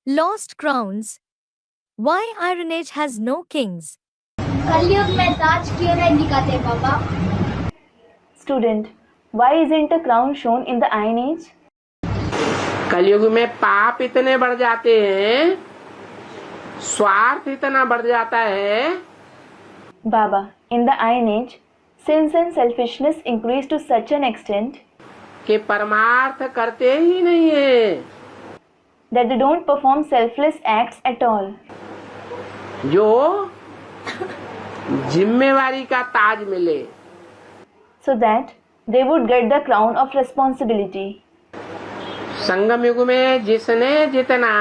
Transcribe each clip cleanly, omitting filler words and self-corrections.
Lost crowns. Why Iron Age has no kings? कलयुग में ताज क्यों नहीं दिखाते पापा? Student, why isn't a crown shown in the Iron Age? कलयुग में पाप इतने बढ़ जाते हैं, स्वार्थ इतना बढ़ जाता है। Baba, in the Iron Age, sins and selfishness increase to such an extent कि परमार्थ करते ही नहीं है। that they don't perform selfless acts at all. जो जिम्मेवारी का ताज मिले, So that they would get the crown of responsibility. संगम युग में जिसने जितना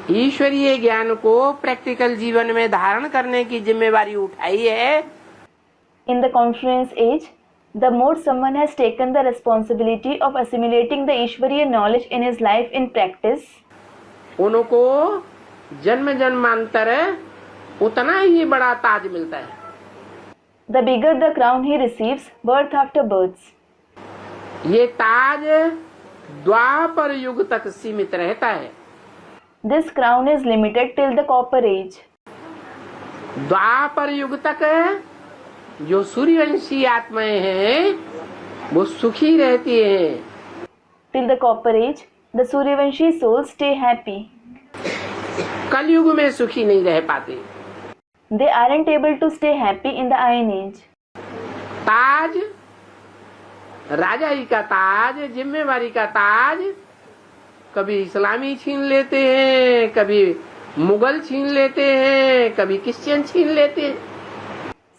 ईश्वरीय ज्ञान को प्रैक्टिकल जीवन में धारण करने की जिम्मेवारी उठाई है, In the confluence age, the more someone has taken the responsibility of assimilating the Ishvariya knowledge in his life in practice, उनको जन्म जन्मांतर उतना ही बड़ा ताज मिलता है। the bigger the crown he receives birth after births. ये ताज द्वापर युग तक सीमित रहता है। This crown is limited till the copper age. द्वापर युग तक जो सूर्यवंशी आत्माएं हैं वो सुखी रहती हैं। Till the copper age, the Suryavanshi souls stay happy. कलयुग में सुखी नहीं रह पाते। They aren't able to stay happy in the Iron Age. ताज, राजाई का ताज, जिम्मेवारी का ताज कभी इस्लामी छीन लेते हैं, कभी मुगल छीन लेते हैं, कभी क्रिश्चियन छीन लेते हैं।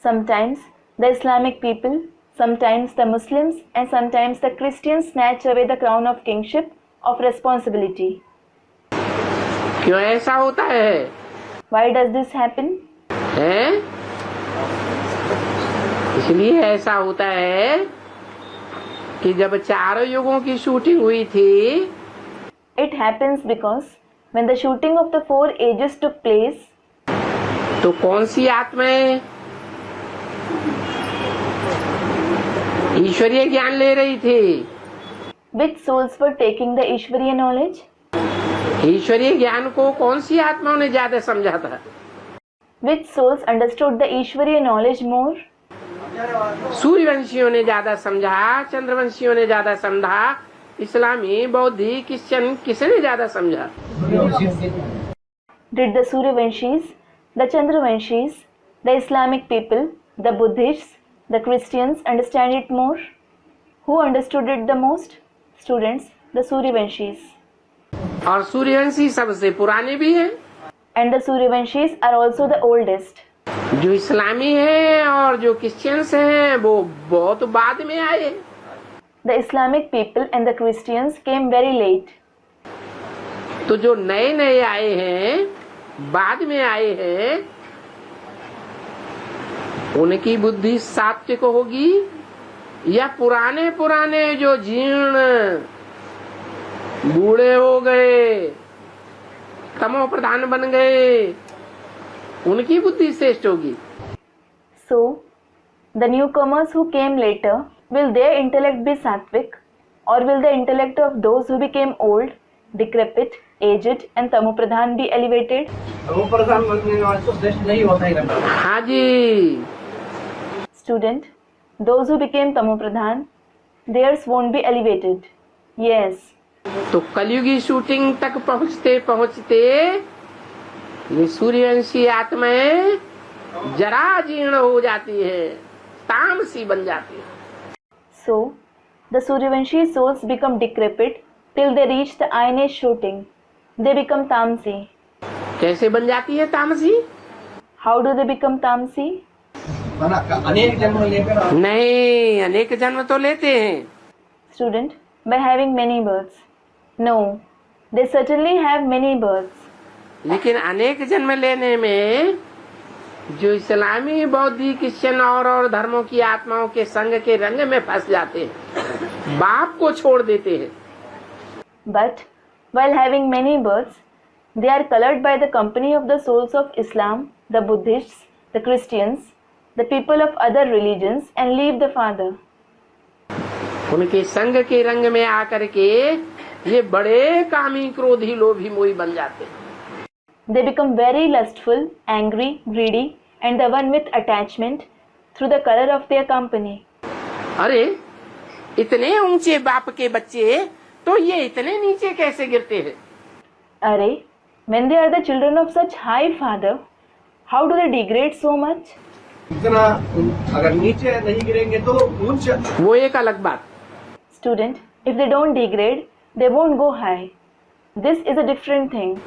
Sometimes the Islamic people, sometimes the Muslims, and sometimes the Christians snatch away the crown of kingship of responsibility. क्यों ऐसा होता है? Why does this happen? हैं? इसलिए ऐसा होता है कि जब चारों युगों की शूटिंग हुई थी, It happens because when the shooting of the 4 ages took place, तो कौन सी आत्माएं ईश्वरीय ज्ञान ले रही थी? which souls were taking the Ishvariya knowledge? ईश्वरीय ज्ञान को कौन सी आत्माओं ने ज्यादा समझा था? Which souls understood the Ishvariya knowledge more? सूर्यवंशियों ने ज्यादा समझा, चंद्रवंशियों ने ज्यादा समझा, इस्लामी, बौद्धिक, क्रिश्चियन किसने ज्यादा समझा? Did the Suryavanshis, the Chandravanshis, the Islamic people, the Buddhists, the Christians understand it more? Who understood it the most? Students, the Suryavanshis. और सूर्यवंशी सबसे पुराने भी हैं। And the Suryavanshis are also the oldest. जो इस्लामी हैं और जो क्रिश्चियंस हैं वो बहुत बाद में आए। The Islamic people and the Christians came very late. तो जो नए नए आए हैं, बाद में आए हैं, उनकी बुद्धि सात्विक होगी या पुराने पुराने जो जीर्ण बूढ़े हो गए, तमो प्रधान बन गए, उनकी बुद्धि श्रेष्ठ होगी? So, the newcomers who came later, will their intellect be sattvic, or will the intellect of those who became old, decrepit, aged, and tamopradhan be elevated? हाँ जी। Student, those who became tamopradhan, theirs won't be elevated. Yes. तो कलयुगी shooting तक पहुंचते पहुंचते ये सूर्यवंशी आत्माएं जरा जीर्ण हो जाती है, तामसी बन जाती है। So, the Suryavanshi souls become decrepit till they reach the Iron Age shooting. They become tamsi. कैसे बन जाती है तामसी? How do they become tamsi? अनेक जन्म लेकर नहीं, अनेक जन्म तो लेते हैं। Student, by having many births. No, they certainly have many births. लेकिन अनेक जन्म लेने में जो इस्लामी, बौद्धिक, क्रिश्चियन और धर्मों की आत्माओं के संग के रंग में फंस जाते हैं, बाप को छोड़ देते हैं। But while having many births, they are colored by the company of the souls of Islam, the Buddhists, the Christians, the people of other religions, and leave the Father. उनके संग के रंग में आकर के ये बड़े कामी क्रोधी लोभी मोही बन जाते हैं। They become very lustful, angry, greedy, and the one with attachment through the color of their company. अरे इतने ऊंचे बाप के बच्चे तो ये इतने नीचे कैसे गिरते हैं? Arey, when they are the children of such high father, how do they degrade so much? इतना अगर नीचे नहीं गिरेंगे तो ऊंच वो एक अलग बात। Student, if they don't degrade, they won't go high. This is a different thing.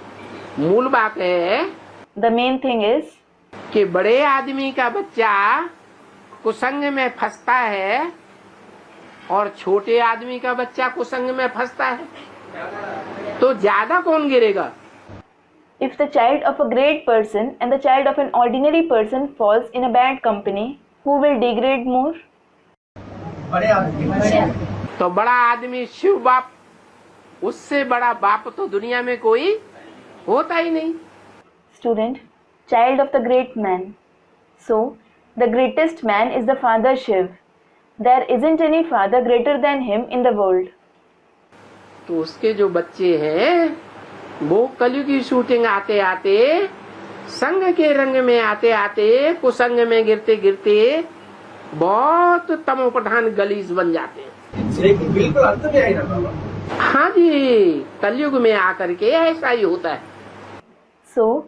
मूल बात है The main thing is कि बड़े आदमी का बच्चा कुसंग में फंसता है और छोटे आदमी का बच्चा कुसंग में फंसता है तो ज्यादा कौन गिरेगा? if the child of a great person and the child of an ordinary person falls in a bad company, who will degrade more? बड़े आदमी तो बड़ा आदमी शिव बाप, उससे बड़ा बाप तो दुनिया में कोई होता ही नहीं। Student, child of the great man. So, the greatest man is the Father Shiv. There isn't any father greater than him in the world. तो उसके जो बच्चे हैं वो कलयुग की शूटिंग आते आते संग के रंग में आते आते कुसंग में गिरते गिरते बहुत तमो प्रधान गलीज बन जाते हैं। लेकिन बिल्कुल अंत में आई ना बाबा। हाँ जी, कलयुग में आकर के ऐसा ही होता है। So,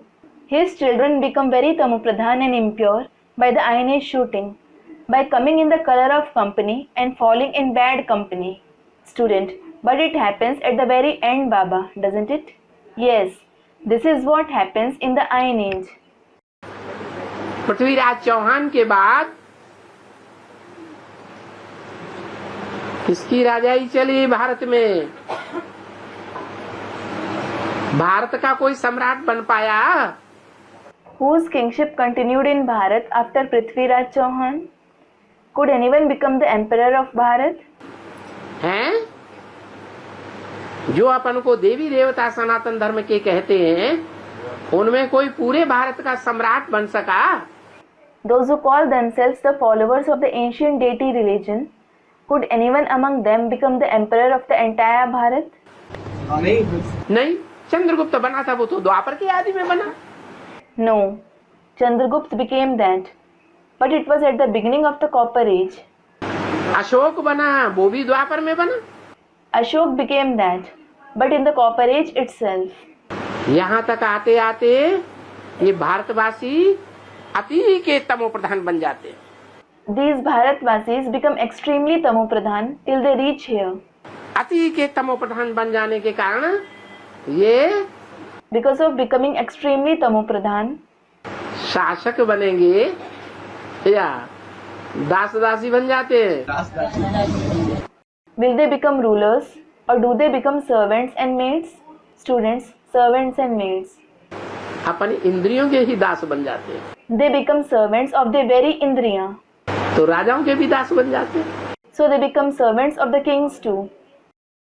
his children become very tamopradhan and impure by the iron age shooting, by coming in the color of company and falling in bad company. Student, but it happens at the very end, Baba, doesn't it? Yes, this is what happens in the iron age. Prithviraj Chauhan के बाद किसकी राजाई चली भारत में? भारत का कोई सम्राट बन पाया? Whose kingship continued in Bharat after Prithviraj Chauhan? Could anyone become the emperor of Bharat? हैं? जो अपन को देवी देवता सनातन धर्म के कहते हैं उनमें कोई पूरे भारत का सम्राट बन सका? Those who call themselves the followers of the ancient deity religion, could anyone among them become the emperor of the entire Bharat? नहीं, चंद्रगुप्त बना था, वो तो द्वापर के आदि में बना। No, Chandragupta became that, but it was at the beginning of the Copper Age. Ashok बना, वो भी द्वापर में बना। Ashok became that, but in the Copper Age itself. यहाँ तक आते आते ये भारतवासी अति के तमो प्रधान बन जाते हैं। These Bharatvasis become extremely tamopradhan till they reach here. अति के तमो प्रधान बन जाने के कारण ये Because of becoming extremely tamopradhan, शासक बनेंगे या दास दासी बन जाते हैं। will they become rulers or do they become servants and maids? Students, servants and maids. अपनी इंद्रियों के ही दास बन जाते हैं। They become servants of their very indriya. तो राजाओं के भी दास बन जाते हैं। So they become servants of the kings too.